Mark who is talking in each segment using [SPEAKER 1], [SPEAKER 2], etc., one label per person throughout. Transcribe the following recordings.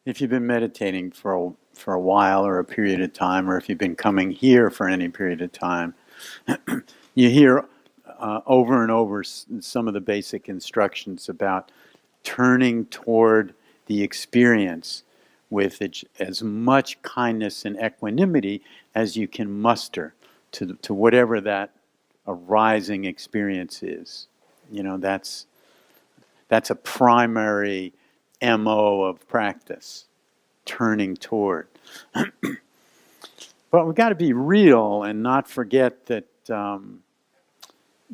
[SPEAKER 1] if you've been meditating for a while or a period of time, or if you've been coming here for any period of time, you hear over and over some of the basic instructions about turning toward the experience with as much kindness and equanimity as you can muster to whatever that arising experience is. You know, that's a primary MO of practice, turning toward. But we've got to be real and not forget that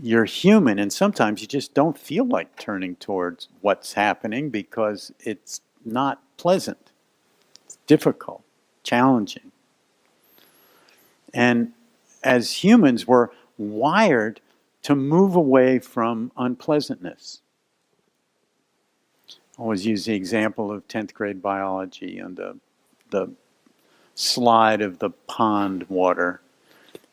[SPEAKER 1] you're human, and sometimes you just don't feel like turning towards what's happening because it's not pleasant. It's difficult, challenging. And as humans, we're wired to move away from unpleasantness. I always use the example of 10th grade biology and the slide of the pond water.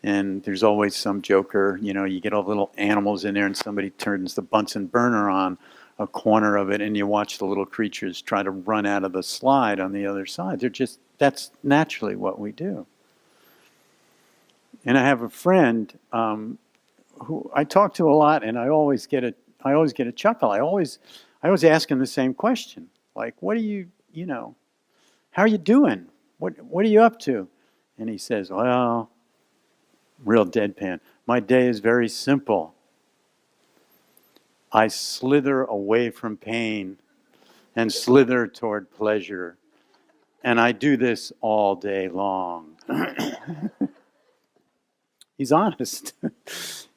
[SPEAKER 1] And there's always some joker, you know, you get all the little animals in there and somebody turns the Bunsen burner on a corner of it and you watch the little creatures try to run out of the slide on the other side. That's naturally what we do. And I have a friend who I talk to a lot, and I always get a chuckle. I always ask him the same question, like, what are you know, how are you doing? What are you up to? And he says, well, real deadpan, my day is very simple. I slither away from pain and slither toward pleasure. And I do this all day long. He's honest,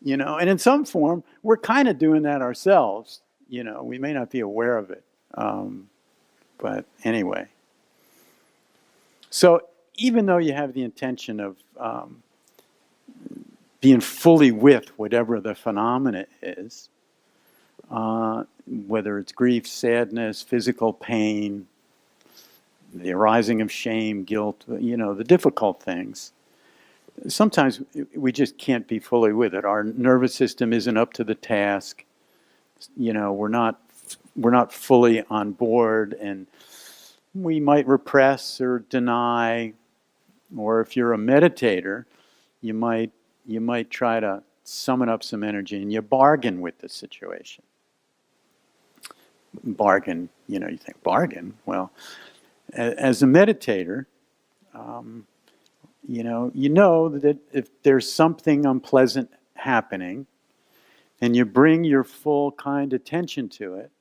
[SPEAKER 1] you know, and in some form, we're kind of doing that ourselves. You know, we may not be aware of it. But anyway. So even though you have the intention of being fully with whatever the phenomena is, whether it's grief, sadness, physical pain, the arising of shame, guilt, you know, the difficult things, sometimes we just can't be fully with it. Our nervous system isn't up to the task. You know, we're not fully on board, and we might repress or deny. Or if you're a meditator, you might try to summon up some energy and you bargain with the situation. Bargain, you know, you think bargain. Well, as a meditator, you know that if there's something unpleasant happening, and you bring your full kind attention to it,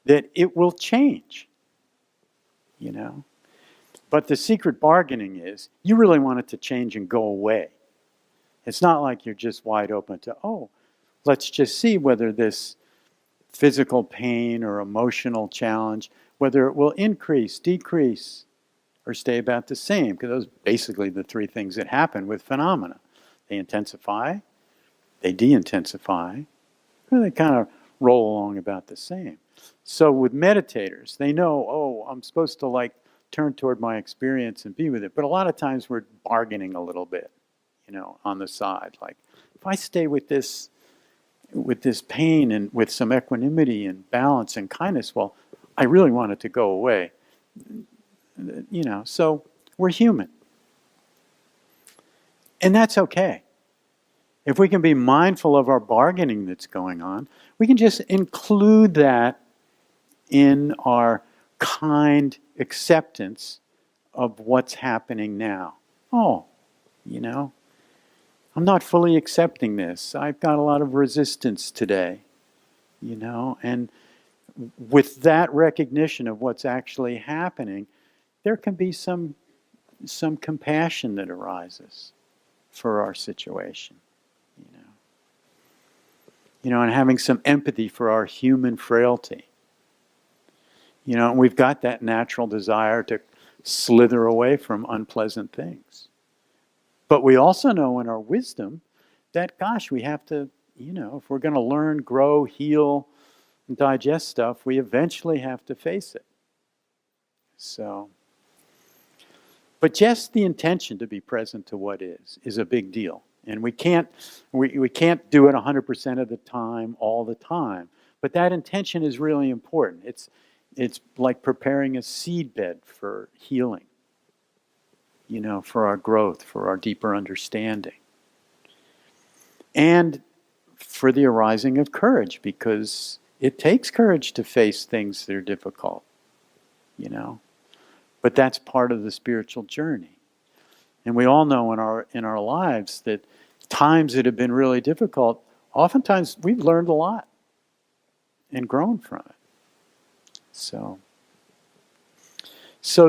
[SPEAKER 1] that it will change, you know. But the secret bargaining is, you really want it to change and go away. It's not like you're just wide open to, oh, let's just see whether this physical pain or emotional challenge, whether it will increase, decrease, or stay about the same, because those are basically the three things that happen with phenomena. They intensify, they de-intensify, or they kind of roll along about the same. So with meditators, they know, oh, I'm supposed to like turn toward my experience and be with it. But a lot of times we're bargaining a little bit, you know, on the side. Like, if I stay with this pain and with some equanimity and balance and kindness, well, I really want it to go away. You know, so we're human. And that's okay. If we can be mindful of our bargaining that's going on, we can just include that in our kind acceptance of what's happening now. Oh, you know, I'm not fully accepting this. I've got a lot of resistance today, you know, and with that recognition of what's actually happening, there can be some compassion that arises for our situation, you know, and having some empathy for our human frailty. You know, and we've got that natural desire to slither away from unpleasant things. But we also know in our wisdom that, gosh, we have to, you know, if we're going to learn, grow, heal, and digest stuff, we eventually have to face it. So, but just the intention to be present to what is a big deal. And we can't do it 100% of the time, all the time. But that intention is really important. it's like preparing a seedbed for healing, for our growth, for our deeper understanding. And for the arising of courage, because it takes courage to face things that are difficult, But that's part of the spiritual journey. And we all know in our lives that times that have been really difficult, oftentimes we've learned a lot and grown from it. So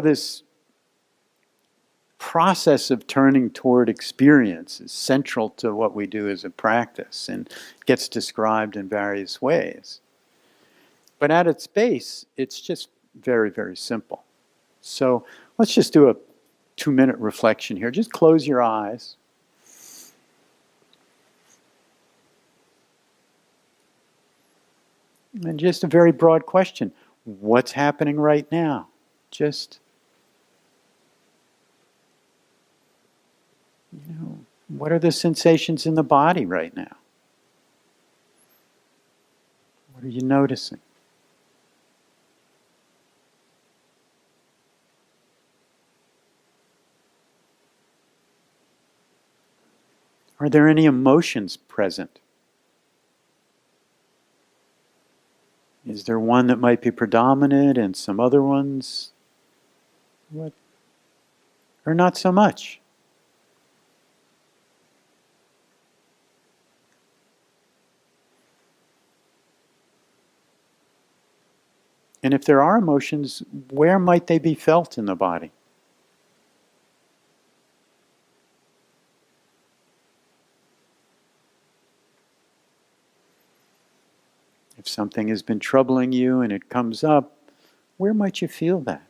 [SPEAKER 1] this process of turning toward experience is central to what we do as a practice and gets described in various ways. But at its base, it's just very, very simple. So let's just do a 2-minute reflection here. Just close your eyes. And just a very broad question. What's happening right now? Just, what are the sensations in the body right now? What are you noticing? Are there any emotions present? Is there one that might be predominant and some other ones? Or not so much? And if there are emotions, where might they be felt in the body? If something has been troubling you and it comes up, where might you feel that?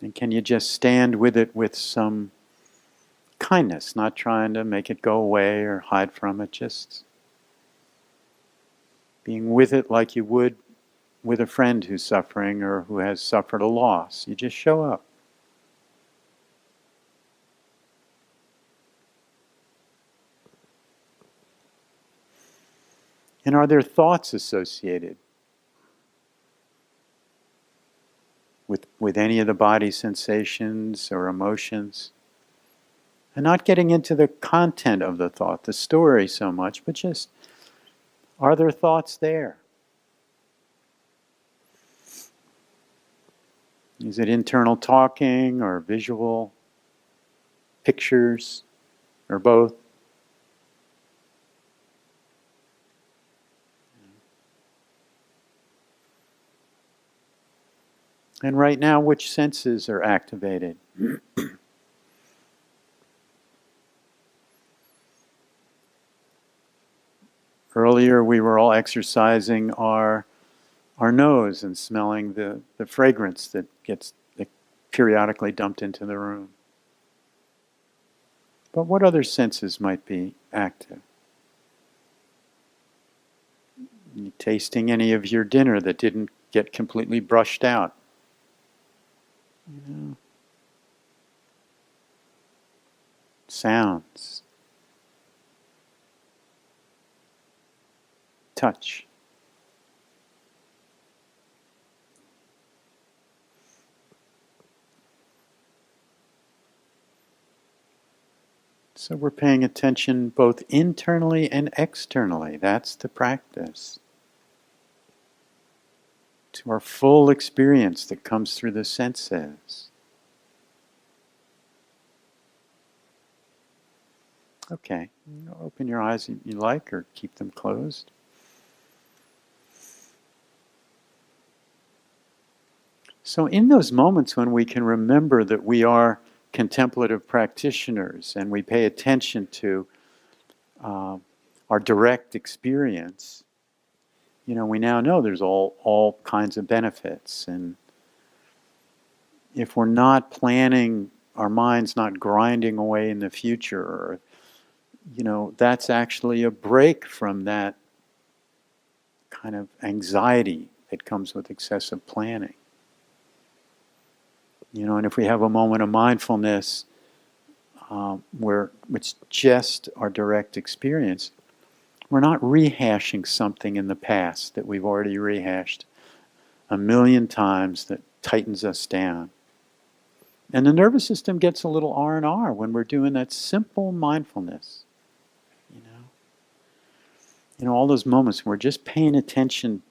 [SPEAKER 1] And can you just stand with it with some kindness, not trying to make it go away or hide from it, just being with it like you would with a friend who's suffering or who has suffered a loss. You just show up. And are there thoughts associated with any of the body sensations or emotions? And not getting into the content of the thought, the story so much, but just, are there thoughts there? Is it internal talking or visual pictures or both? And right now, which senses are activated? Earlier, we were all exercising our nose and smelling the fragrance that gets periodically dumped into the room. But what other senses might be active? You tasting any of your dinner that didn't get completely brushed out? Sounds. Touch. So we're paying attention both internally and externally. That's the practice. To our full experience that comes through the senses. Okay, open your eyes if you like, or keep them closed. So in those moments when we can remember that we are contemplative practitioners and we pay attention to our direct experience, we now know there's all kinds of benefits. And if we're not planning, our mind's not grinding away in the future, or, that's actually a break from that kind of anxiety that comes with excessive planning. And if we have a moment of mindfulness where it's just our direct experience, We're not rehashing something in the past that we've already rehashed a million times that tightens us down. And the nervous system gets a little R&R when we're doing that simple mindfulness. All those moments when we're just paying attention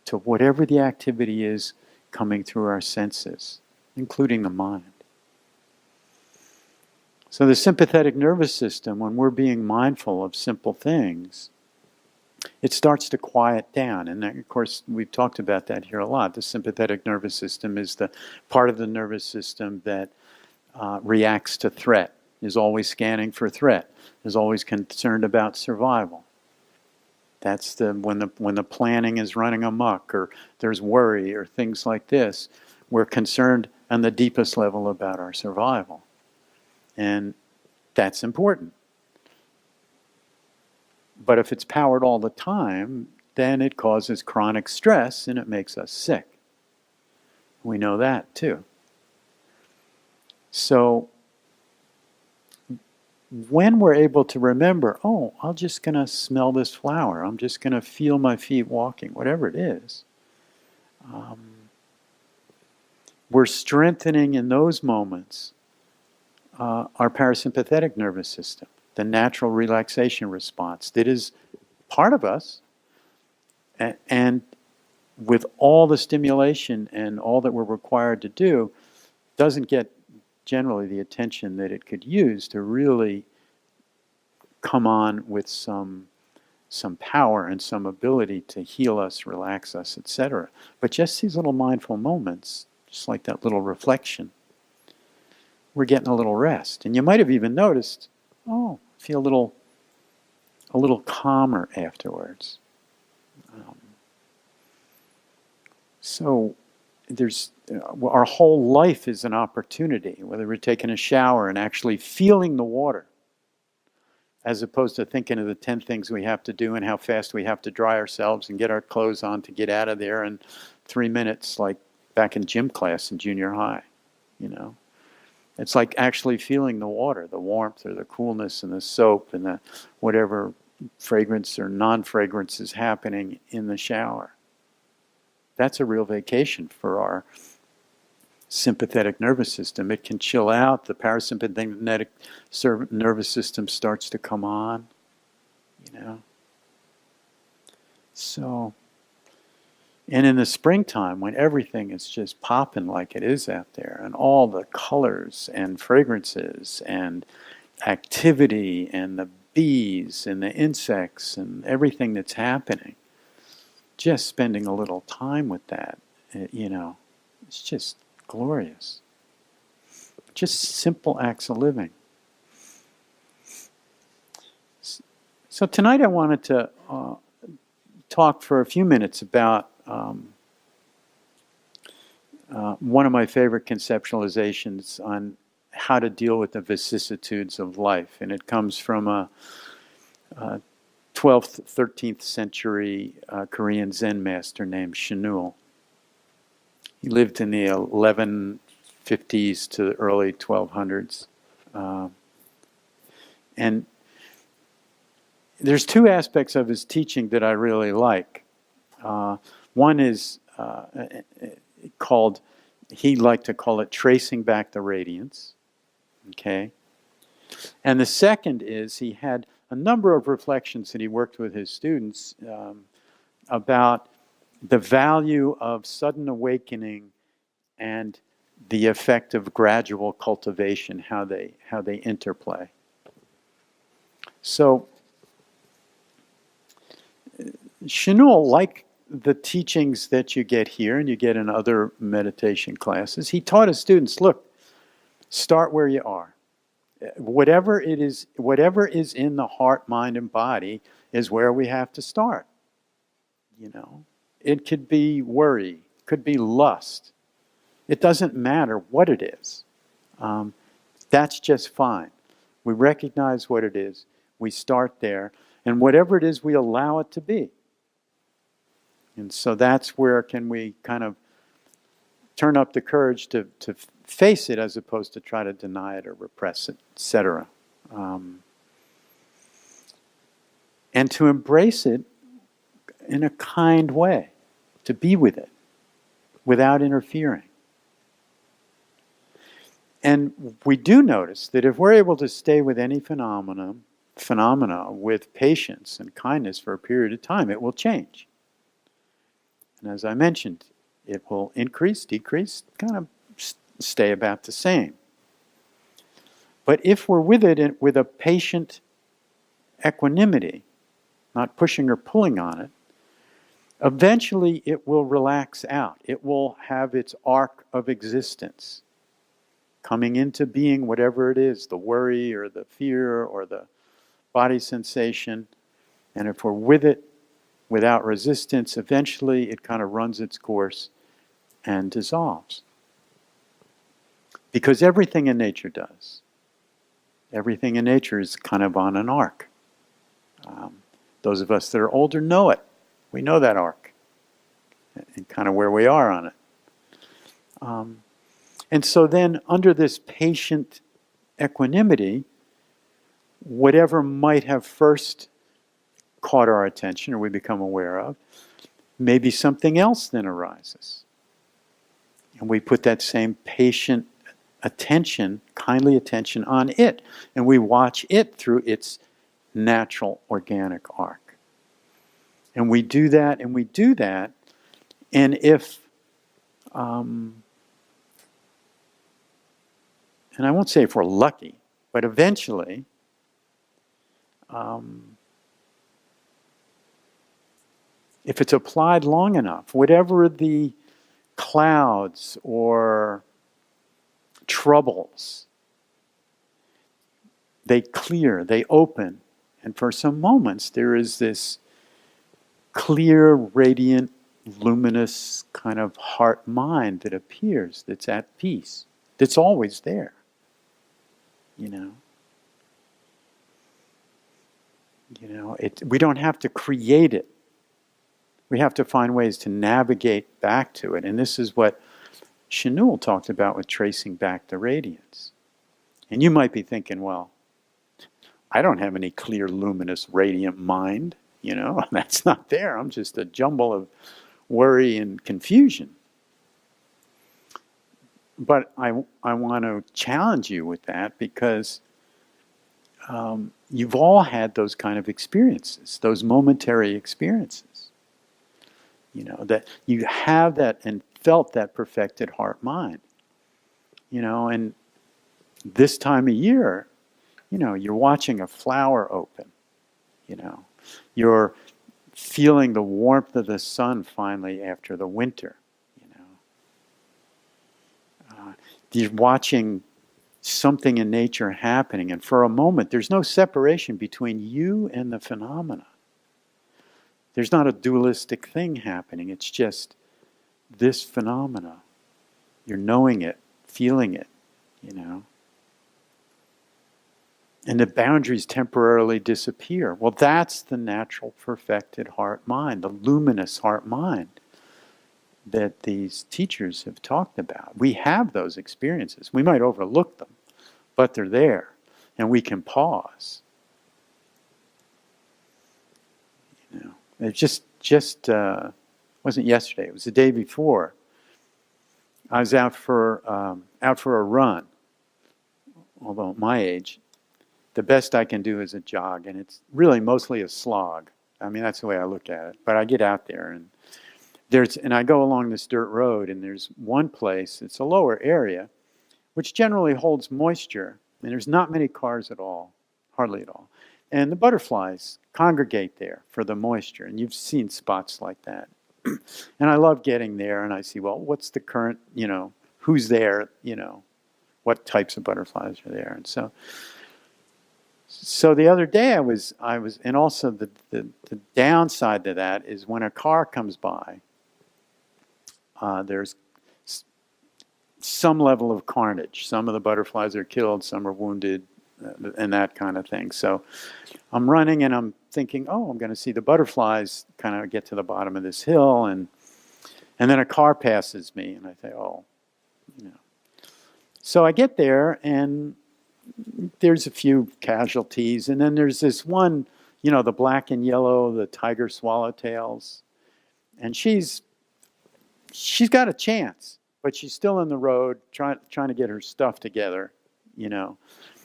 [SPEAKER 1] to whatever the activity is coming through our senses, including the mind. So the sympathetic nervous system, when we're being mindful of simple things, it starts to quiet down. And of course, we've talked about that here a lot. The sympathetic nervous system is the part of the nervous system that reacts to threat, is always scanning for threat, is always concerned about survival. That's when the planning is running amok, or there's worry, or things like this, we're concerned on the deepest level about our survival. And that's important. But if it's powered all the time, then it causes chronic stress and it makes us sick. We know that too. So when we're able to remember, oh, I'm just going to smell this flower, I'm just going to feel my feet walking, whatever it is, we're strengthening in those moments our parasympathetic nervous system, the natural relaxation response that is part of us. And with all the stimulation and all that we're required to do, doesn't get generally the attention that it could use to really come on with some power and some ability to heal us, relax us, etc. But just these little mindful moments, just like that little reflection, we're getting a little rest. And you might have even noticed, oh, I feel a little calmer afterwards. So there's our whole life is an opportunity, whether we're taking a shower and actually feeling the water, as opposed to thinking of the 10 things we have to do and how fast we have to dry ourselves and get our clothes on to get out of there in 3 minutes, like back in gym class in junior high, It's like actually feeling the water, the warmth or the coolness and the soap and the whatever fragrance or non-fragrance is happening in the shower. That's a real vacation for our sympathetic nervous system. It can chill out. The parasympathetic nervous system starts to come on, So, and in the springtime, when everything is just popping like it is out there, and all the colors and fragrances and activity and the bees and the insects and everything that's happening, just spending a little time with that, it's just glorious. Just simple acts of living. So tonight I wanted to talk for a few minutes about one of my favorite conceptualizations on how to deal with the vicissitudes of life. And it comes from a 12th, 13th century Korean Zen master named Chinul. He lived in the 1150s to the early 1200s. And there's two aspects of his teaching that I really like. One is he liked to call it Tracing Back the Radiance. Okay? And the second is he had a number of reflections that he worked with his students about the value of sudden awakening and the effect of gradual cultivation, how they interplay. So Chinul, like the teachings that you get here and you get in other meditation classes, he taught his students, look, start where you are. Whatever is in the heart, mind, and body is where we have to start. It could be worry, could be lust. It doesn't matter what it is. That's just fine. We recognize what it is. We start there. And whatever it is, we allow it to be. And so that's where can we kind of turn up the courage to face it as opposed to try to deny it or repress it, etc. and to embrace it in a kind way, to be with it without interfering. And we do notice that if we're able to stay with any phenomena with patience and kindness for a period of time, it will change. And as I mentioned, it will increase, decrease, kind of stay about the same. But if we're with it with a patient equanimity, not pushing or pulling on it, eventually it will relax out. It will have its arc of existence, coming into being whatever it is, the worry or the fear or the body sensation. And if we're with it without resistance, eventually it kind of runs its course and dissolves. Because everything in nature does. Everything in nature is kind of on an arc. Those of us that are older know it. We know that arc and kind of where we are on it. And so then under this patient equanimity, whatever might have first caught our attention or we become aware of, maybe something else then arises. And we put that same patient attention, kindly attention on it. And we watch it through its natural organic arc. And we do that and we do that. And if, and I won't say if we're lucky, but eventually, if it's applied long enough, whatever the clouds or troubles, they clear, they open, and for some moments there is this clear, radiant, luminous kind of heart-mind that appears, that's at peace, that's always there, you know. We don't have to create it. We have to find ways to navigate back to it. And this is what Chinul talked about with tracing back the radiance. And you might be thinking, well, I don't have any clear, luminous, radiant mind. That's not there. I'm just a jumble of worry and confusion. But I want to challenge you with that because you've all had those kind of experiences, those momentary experiences. That you have that and felt that perfected heart mind. And this time of year, you're watching a flower open. You're feeling the warmth of the sun finally after the winter. You're watching something in nature happening, and for a moment, there's no separation between you and the phenomena. There's not a dualistic thing happening. It's just this phenomena. You're knowing it, feeling it, And the boundaries temporarily disappear. Well, that's the natural perfected heart-mind, the luminous heart-mind that these teachers have talked about. We have those experiences. We might overlook them, but they're there, and we can pause. It just wasn't yesterday. It was the day before. I was out for a run. Although at my age, the best I can do is a jog, and it's really mostly a slog. I mean, that's the way I look at it. But I get out there, and I go along this dirt road, and there's one place. It's a lower area, which generally holds moisture, and there's not many cars at all, hardly at all. And the butterflies congregate there for the moisture. And you've seen spots like that. And I love getting there and I see, well, what's the current, who's there, what types of butterflies are there. And so the other day I was, and also the downside to that is when a car comes by, there's some level of carnage. Some of the butterflies are killed, some are wounded, and that kind of thing. So I'm running and I'm thinking, I'm going to see the butterflies kind of get to the bottom of this hill, and then a car passes me, and I say, So I get there, and there's a few casualties, and then there's this one, the black and yellow, the tiger swallowtails. And she's got a chance, but she's still in the road trying to get her stuff together,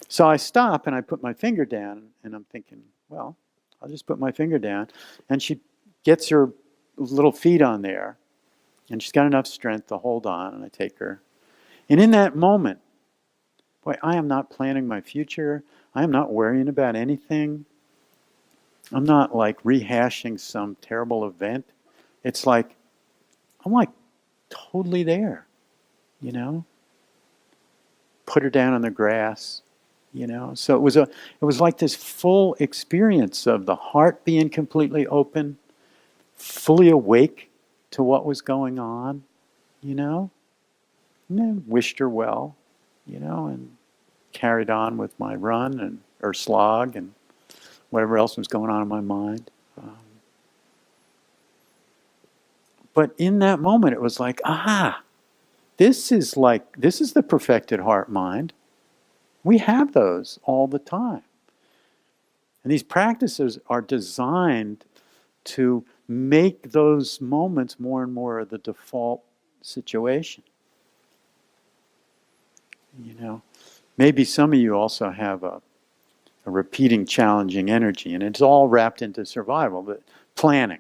[SPEAKER 1] So I stop and I put my finger down, and I'm thinking, well, I'll just put my finger down. And she gets her little feet on there, and she's got enough strength to hold on, and I take her. And in that moment, boy, I am not planning my future. I am not worrying about anything. I'm not like rehashing some terrible event. It's like, I'm like totally there, Put her down on the grass, So it was like this full experience of the heart being completely open, fully awake to what was going on, And then wished her well, and carried on with my run or slog and whatever else was going on in my mind. But in that moment, it was like, this is the perfected heart mind. We have those all the time. And these practices are designed to make those moments more and more the default situation. Maybe some of you also have a repeating, challenging energy, and it's all wrapped into survival. But planning,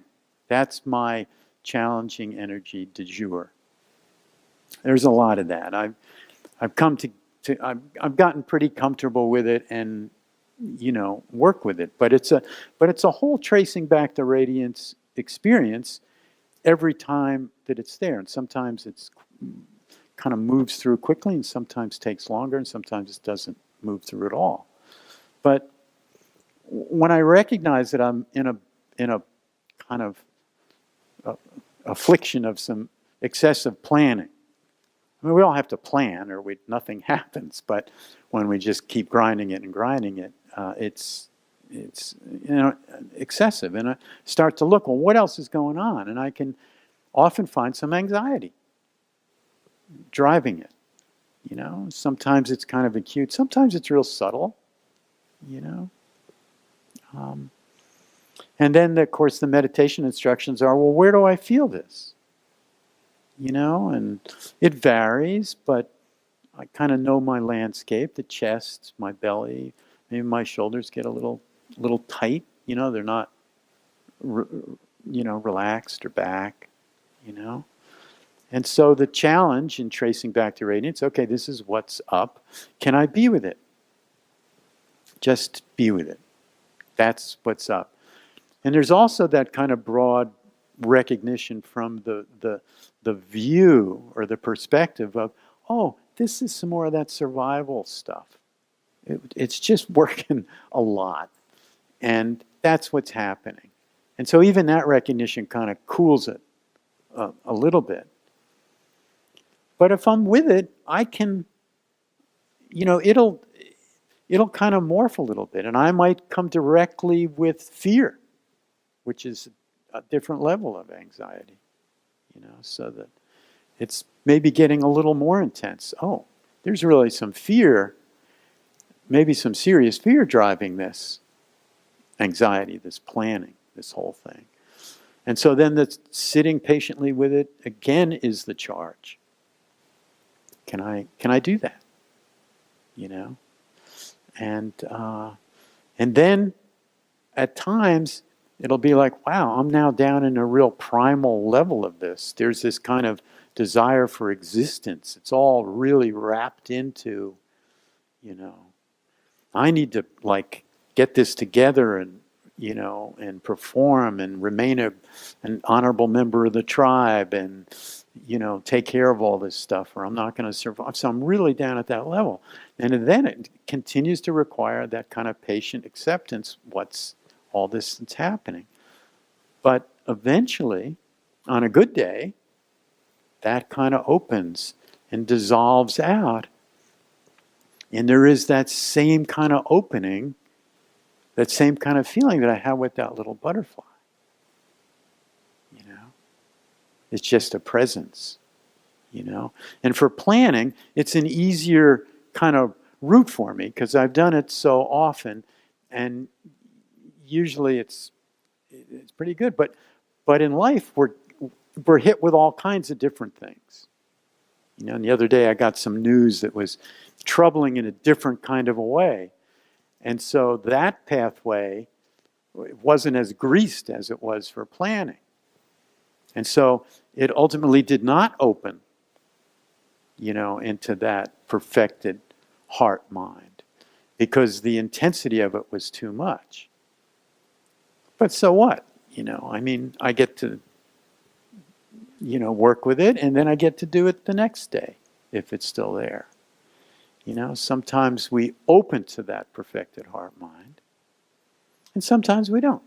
[SPEAKER 1] that's my challenging energy du jour. There's a lot of that. I've come to I've gotten pretty comfortable with it and work with it. But it's a whole tracing back the radiance experience every time that it's there. And sometimes it's kind of moves through quickly, and sometimes takes longer, and sometimes it doesn't move through at all. But when I recognize that I'm in a kind of affliction of some excessive planning. I mean, we all have to plan, or nothing happens. But when we just keep grinding it, it's excessive. And I start to look, well, what else is going on? And I can often find some anxiety driving it. Sometimes it's kind of acute. Sometimes it's real subtle. And then, of course, the meditation instructions are, well, where do I feel this? And it varies, but I kind of know my landscape, the chest, my belly, maybe my shoulders get a little tight, they're not, relaxed or back, And so the challenge in tracing back to radiance, okay, this is what's up. Can I be with it? Just be with it. That's what's up. And there's also that kind of broad recognition from the view or the perspective of, oh, this is some more of that survival stuff. It's just working a lot. And that's what's happening. And so even that recognition kind of cools it a little bit. But if I'm with it, I can, it'll kind of morph a little bit. And I might come directly with fear, which is a different level of anxiety, so that it's maybe getting a little more intense. Oh, there's really some fear, maybe some serious fear driving this anxiety, this planning, this whole thing. And so then the sitting patiently with it, again, is the charge. Can I do that? And then at times it'll be like, wow, I'm now down in a real primal level of this. There's this kind of desire for existence. It's all really wrapped into, I need to get this together and perform and remain an honorable member of the tribe and take care of all this stuff, or I'm not going to survive. So I'm really down at that level. And then it continues to require that kind of patient acceptance. What's all this that's happening? But eventually, on a good day, that kind of opens and dissolves out. And there is that same kind of opening, that same kind of feeling that I had with that little butterfly. It's just a presence, And for planning, it's an easier kind of route for me because I've done it so often. And, usually it's pretty good. But in life, we're hit with all kinds of different things. You know, and the other day I got some news that was troubling in a different kind of a way. And so that pathway wasn't as greased as it was for planning. And so it ultimately did not open, you know, into that perfected heart mind because the intensity of it was too much. But so what? You know, I mean, I get to, you know, work with it, and then I get to do it the next day if it's still there. You know, sometimes we open to that perfected heart mind, and sometimes we don't.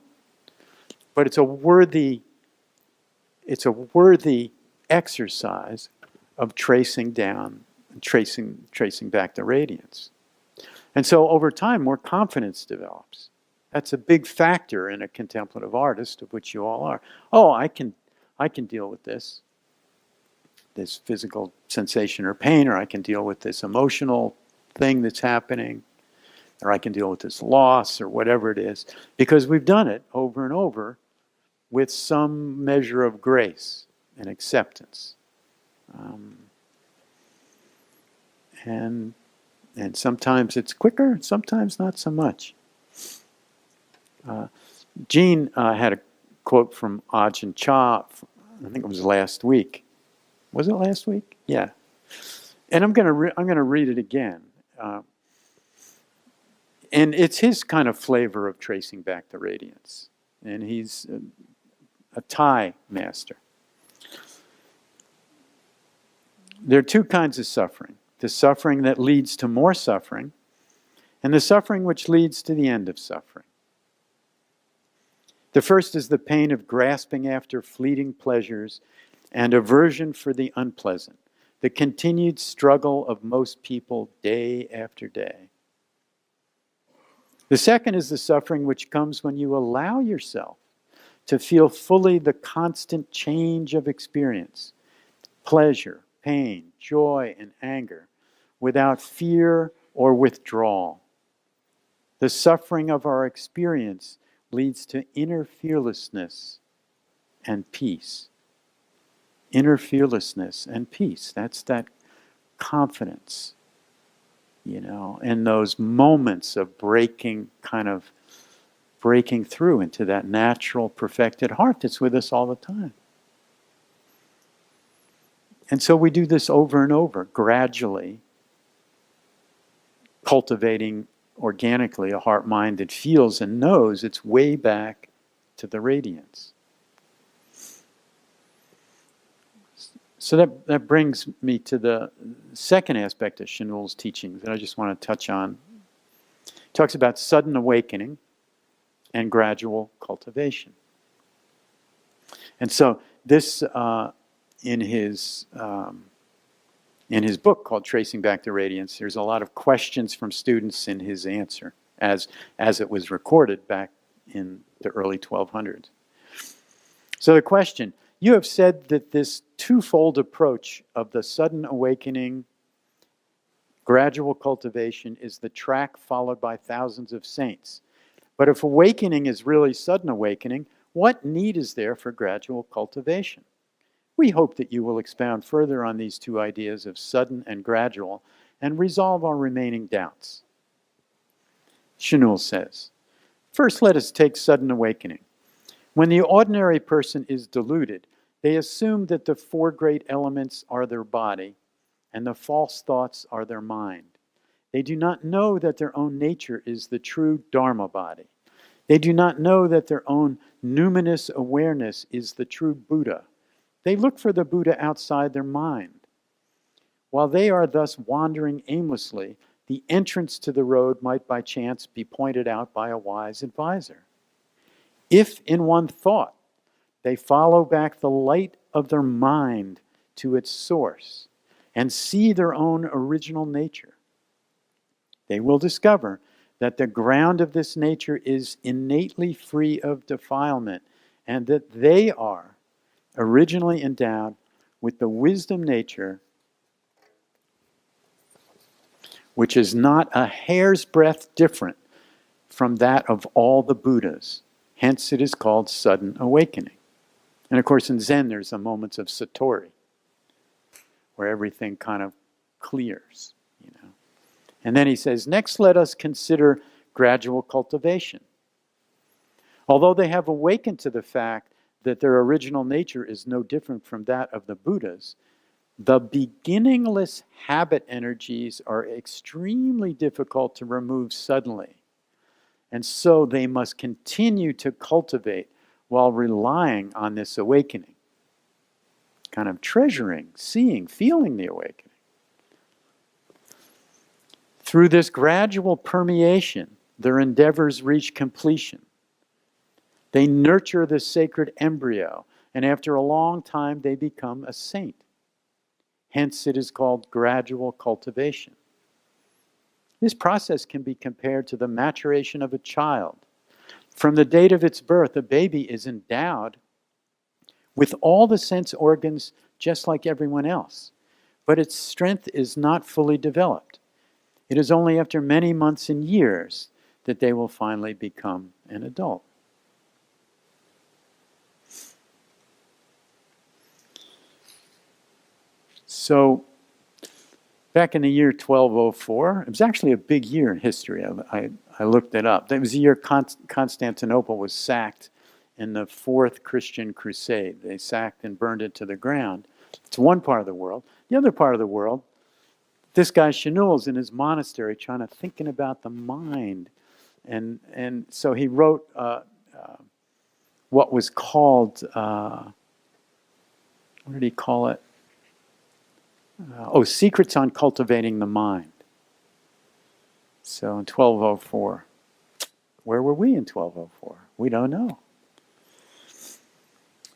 [SPEAKER 1] But it's a worthy exercise of tracing back the radiance. And so over time, more confidence develops. That's a big factor in a contemplative artist, of which you all are. Oh, I can deal with this physical sensation or pain, or I can deal with this emotional thing that's happening, or I can deal with this loss, or whatever it is, because we've done it over and over with some measure of grace and acceptance. And sometimes it's quicker, sometimes not so much. Jean had a quote from Ajahn Chah, I think it was last week. Was it last week? Yeah. And I'm going to read it again. And it's his kind of flavor of tracing back the radiance. And he's a Thai master. There are two kinds of suffering. The suffering that leads to more suffering, and the suffering which leads to the end of suffering. The first is the pain of grasping after fleeting pleasures and aversion for the unpleasant, the continued struggle of most people day after day. The second is the suffering which comes when you allow yourself to feel fully the constant change of experience, pleasure, pain, joy, and anger, without fear or withdrawal. The suffering of our experience leads to inner fearlessness and peace. Inner fearlessness and peace. That's that confidence, you know, and those moments of breaking through into that natural, perfected heart that's with us all the time. And so we do this over and over, gradually, cultivating organically a heart mind that feels and knows its way back to the radiance. So that brings me to the second aspect of Chinul's teachings that I just want to touch on. He talks about sudden awakening and gradual cultivation. And so this, in his book called Tracing Back the Radiance, there's a lot of questions from students in his answer as it was recorded back in the early 1200s. So the question, you have said that this twofold approach of the sudden awakening, gradual cultivation is the track followed by thousands of saints. But if awakening is really sudden awakening, what need is there for gradual cultivation? We hope that you will expound further on these two ideas of sudden and gradual and resolve our remaining doubts. Chinul says, first let us take sudden awakening. When the ordinary person is deluded, they assume that the four great elements are their body and the false thoughts are their mind. They do not know that their own nature is the true Dharma body. They do not know that their own numinous awareness is the true Buddha. They look for the Buddha outside their mind. While they are thus wandering aimlessly, the entrance to the road might by chance be pointed out by a wise advisor. If in one thought they follow back the light of their mind to its source and see their own original nature, they will discover that the ground of this nature is innately free of defilement and that they are originally endowed with the wisdom nature which is not a hair's breadth different from that of all the Buddhas. Hence it is called sudden awakening. And of course in Zen there's the moments of satori, where everything kind of clears, you know. And then he says, next let us consider gradual cultivation. Although they have awakened to the fact that their original nature is no different from that of the Buddhas, the beginningless habit energies are extremely difficult to remove suddenly. And so they must continue to cultivate while relying on this awakening. Kind of treasuring, seeing, feeling the awakening. Through this gradual permeation, their endeavors reach completion. They nurture the sacred embryo, and after a long time they become a saint. Hence it is called gradual cultivation. This process can be compared to the maturation of a child. From the date of its birth, a baby is endowed with all the sense organs just like everyone else, but its strength is not fully developed. It is only after many months and years that they will finally become an adult. So, back in the year 1204, it was actually a big year in history. I looked it up. That was the year Constantinople was sacked in the Fourth Christian Crusade. They sacked and burned it to the ground. It's one part of the world. The other part of the world, this guy Chinul's in his monastery thinking about the mind. And so he wrote what was called, what did he call it? Secrets on Cultivating the Mind. So in 1204. Where were we in 1204? We don't know.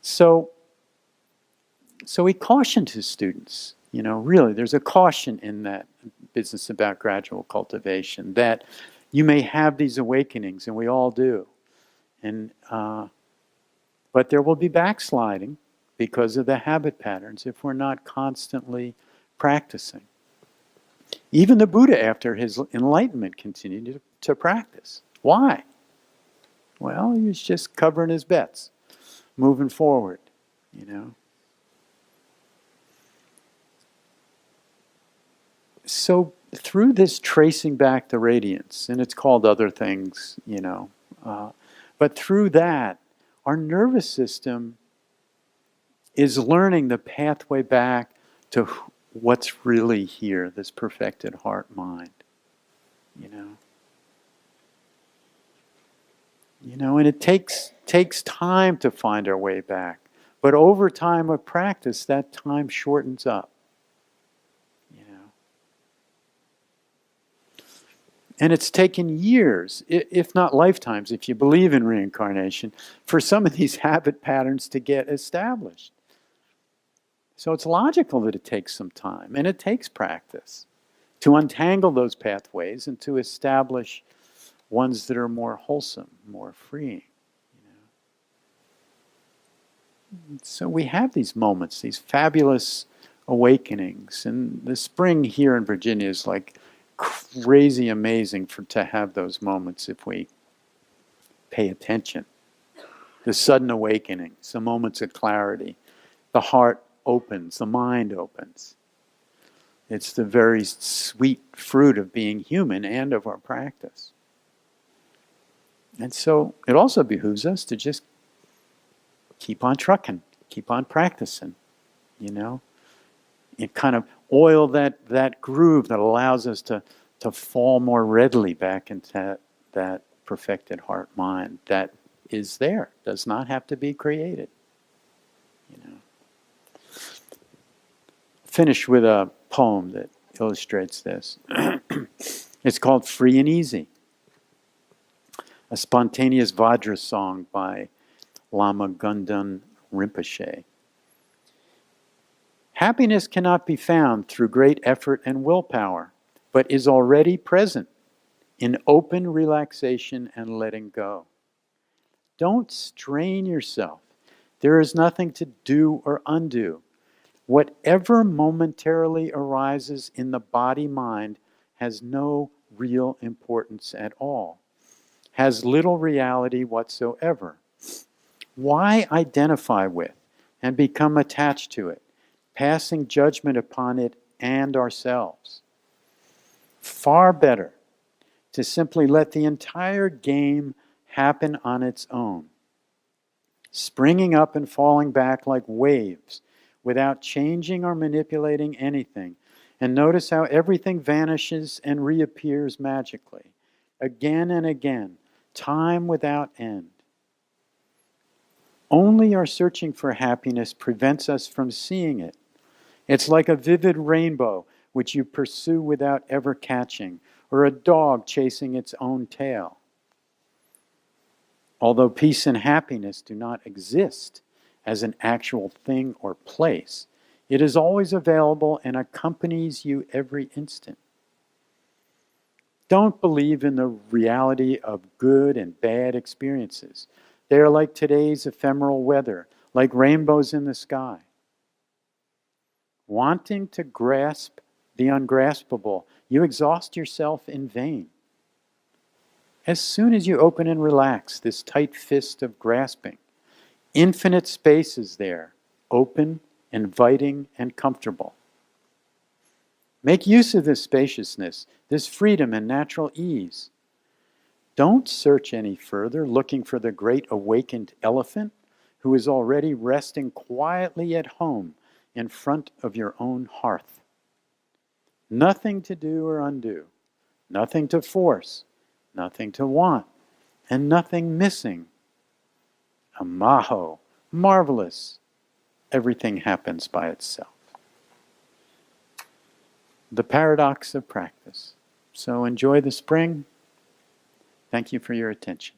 [SPEAKER 1] So he cautioned his students, really, there's a caution in that business about gradual cultivation, that you may have these awakenings, and we all do. And but there will be backsliding because of the habit patterns if we're not constantly practicing. Even the Buddha, after his enlightenment, continued to practice. Why? Well, he was just covering his bets, moving forward, So through this tracing back the radiance, and it's called other things, but through that, our nervous system is learning the pathway back to what's really here, this perfected heart-mind, and it takes time to find our way back. But over time of practice, that time shortens up. And it's taken years, if not lifetimes, if you believe in reincarnation, for some of these habit patterns to get established. So it's logical that it takes some time, and it takes practice to untangle those pathways and to establish ones that are more wholesome, more freeing. So we have these moments, these fabulous awakenings, and the spring here in Virginia is like crazy amazing to have those moments if we pay attention. The sudden awakenings, the moments of clarity, the heart opens, the mind opens. It's the very sweet fruit of being human and of our practice. And so it also behooves us to just keep on trucking, keep on practicing, It kind of oil that groove that allows us to fall more readily back into that perfected heart mind that is there, does not have to be created. Finish with a poem that illustrates this. It's called Free and Easy, a spontaneous Vajra song by Lama Gundun Rinpoche. Happiness cannot be found through great effort and willpower, but is already present in open relaxation and letting go. Don't strain yourself. There is nothing to do or undo. Whatever momentarily arises in the body-mind has no real importance at all. has little reality whatsoever. Why identify with and become attached to it, passing judgment upon it and ourselves? Far better to simply let the entire game happen on its own, springing up and falling back like waves without changing or manipulating anything. And notice how everything vanishes and reappears magically, again and again, time without end. Only our searching for happiness prevents us from seeing it. It's like a vivid rainbow which you pursue without ever catching, or a dog chasing its own tail. Although peace and happiness do not exist as an actual thing or place, it is always available and accompanies you every instant. Don't believe in the reality of good and bad experiences. They are like today's ephemeral weather, like rainbows in the sky. Wanting to grasp the ungraspable, you exhaust yourself in vain. As soon as you open and relax this tight fist of grasping, infinite space is there, open, inviting, and comfortable. Make use of this spaciousness, this freedom and natural ease. Don't search any further, looking for the great awakened elephant who is already resting quietly at home in front of your own hearth. Nothing to do or undo, nothing to force, nothing to want, and nothing missing. Amaho, marvelous. Everything happens by itself. The paradox of practice. So enjoy the spring. Thank you for your attention.